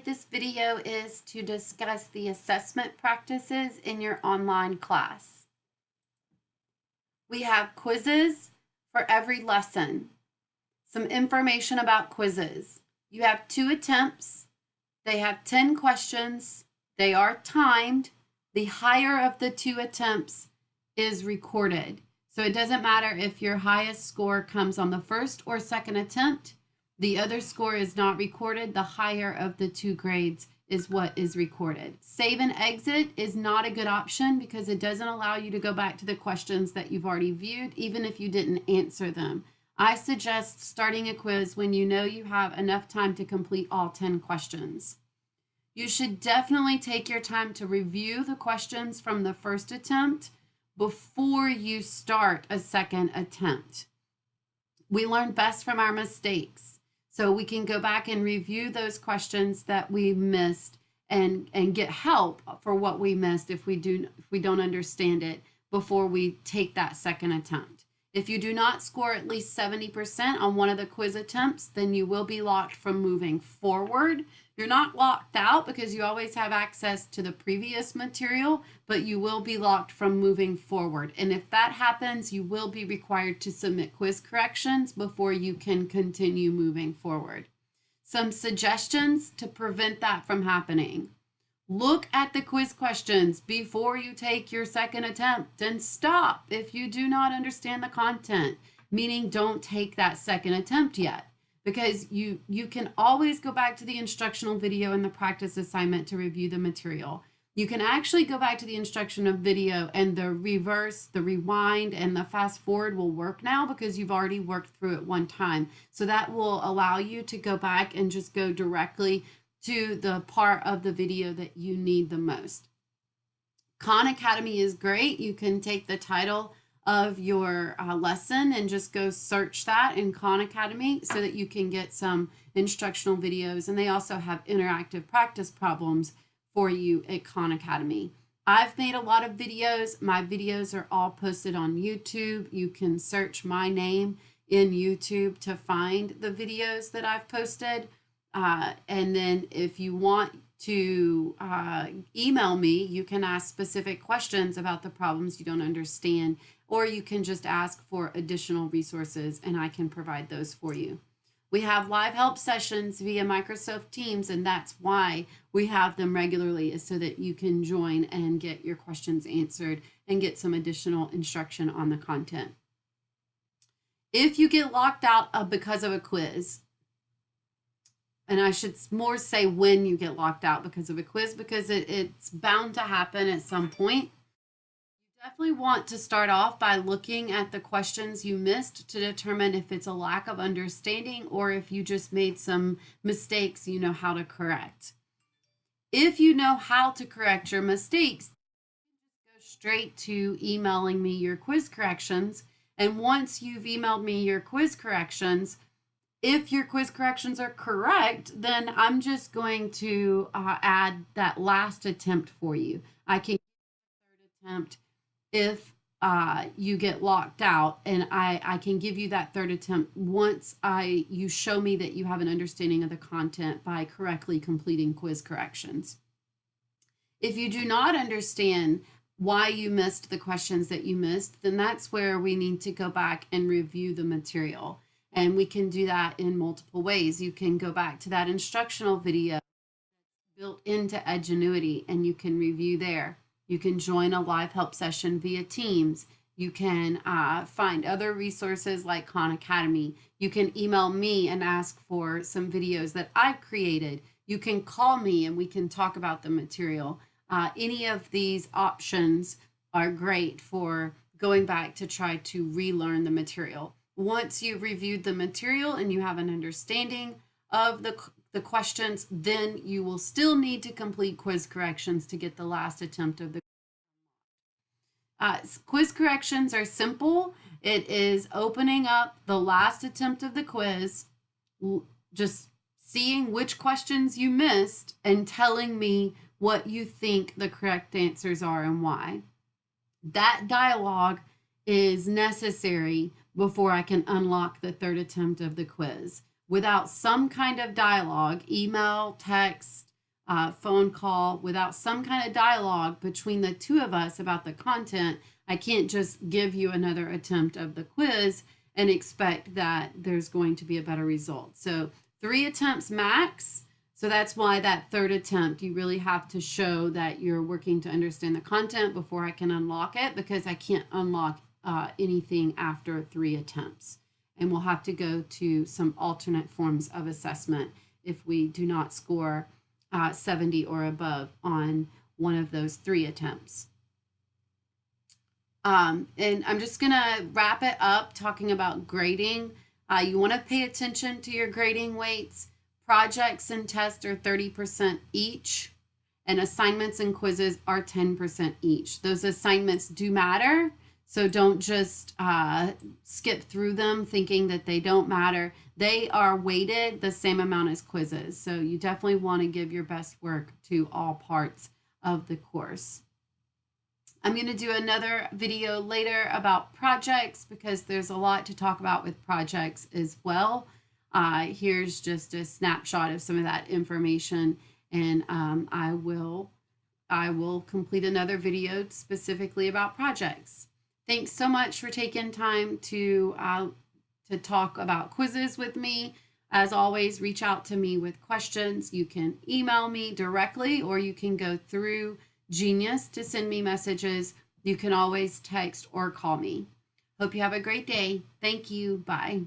this video is to discuss the assessment practices in your online class. We have quizzes for every lesson. Some information about quizzes. You have 2 attempts. They have 10 questions. They are timed. The higher of the 2 attempts is recorded. So it doesn't matter if your highest score comes on the first or second attempt. The other score is not recorded. The higher of the 2 grades is what is recorded. Save and exit is not a good option because it doesn't allow you to go back to the questions that you've already viewed, even if you didn't answer them. I suggest starting a quiz when you know you have enough time to complete all 10 questions. You should definitely take your time to review the questions from the first attempt before you start a second attempt. We learn best from our mistakes. So we can go back and review those questions that we missed and get help for what we missed if we don't understand it before we take that second attempt. If you do not score at least 70% on one of the quiz attempts, then you will be locked from moving forward. You're not locked out because you always have access to the previous material, but you will be locked from moving forward. And if that happens, you will be required to submit quiz corrections before you can continue moving forward. Some suggestions to prevent that from happening. Look at the quiz questions before you take your second attempt and stop if you do not understand the content, meaning don't take that second attempt yet. Because you can always go back to the instructional video and the practice assignment to review the material. You can actually go back to the instructional video and the reverse, the rewind, and the fast forward will work now because you've already worked through it one time. So that will allow you to go back and just go directly to the part of the video that you need the most. Khan Academy is great. You can take the title of your lesson and just go search that in Khan Academy so that you can get some instructional videos. And they also have interactive practice problems for you at Khan Academy. I've made a lot of videos. My videos are all posted on YouTube. You can search my name in YouTube to find the videos that I've posted. And then if you want to email me, you can ask specific questions about the problems you don't understand, or you can just ask for additional resources and I can provide those for you. We have live help sessions via Microsoft Teams, and that's why we have them regularly, is so that you can join and get your questions answered and get some additional instruction on the content. If you get locked out because of a quiz, and I should more say when you get locked out because of a quiz, because it's bound to happen at some point. You definitely want to start off by looking at the questions you missed to determine if it's a lack of understanding or if you just made some mistakes you know how to correct. If you know how to correct your mistakes, go straight to emailing me your quiz corrections. And once you've emailed me your quiz corrections, if your quiz corrections are correct, then I'm just going to add that last attempt for you. I can give you the third attempt if you get locked out, and I can give you that third attempt once you show me that you have an understanding of the content by correctly completing quiz corrections. If you do not understand why you missed the questions that you missed, then that's where we need to go back and review the material. And we can do that in multiple ways. You can go back to that instructional video built into Edgenuity and you can review there. You can join a live help session via Teams. You can find other resources like Khan Academy. You can email me and ask for some videos that I've created. You can call me and we can talk about the material. Any of these options are great for going back to try to relearn the material. Once you've reviewed the material and you have an understanding of the questions, then you will still need to complete quiz corrections to get the last attempt of the quiz corrections are simple. It is opening up the last attempt of the quiz, just seeing which questions you missed and telling me what you think the correct answers are and why. That dialogue is necessary before I can unlock the third attempt of the quiz. Without some kind of dialogue, email, text, phone call, without some kind of dialogue between the two of us about the content, I can't just give you another attempt of the quiz and expect that there's going to be a better result. So 3 attempts max. So that's why that third attempt, you really have to show that you're working to understand the content before I can unlock it, because I can't unlock anything after 3 attempts. And we'll have to go to some alternate forms of assessment if we do not score 70 or above on one of those 3 attempts. And I'm just going to wrap it up talking about grading. You want to pay attention to your grading weights. Projects and tests are 30% each, and assignments and quizzes are 10% each. Those assignments do matter, so don't just skip through them thinking that they don't matter. They are weighted the same amount as quizzes, so you definitely want to give your best work to all parts of the course. I'm going to do another video later about projects because there's a lot to talk about with projects as well. Here's just a snapshot of some of that information, and I will complete another video specifically about projects. Thanks so much for taking time to talk about quizzes with me. As always, reach out to me with questions. You can email me directly, or you can go through Genius to send me messages. You can always text or call me. Hope you have a great day. Thank you. Bye.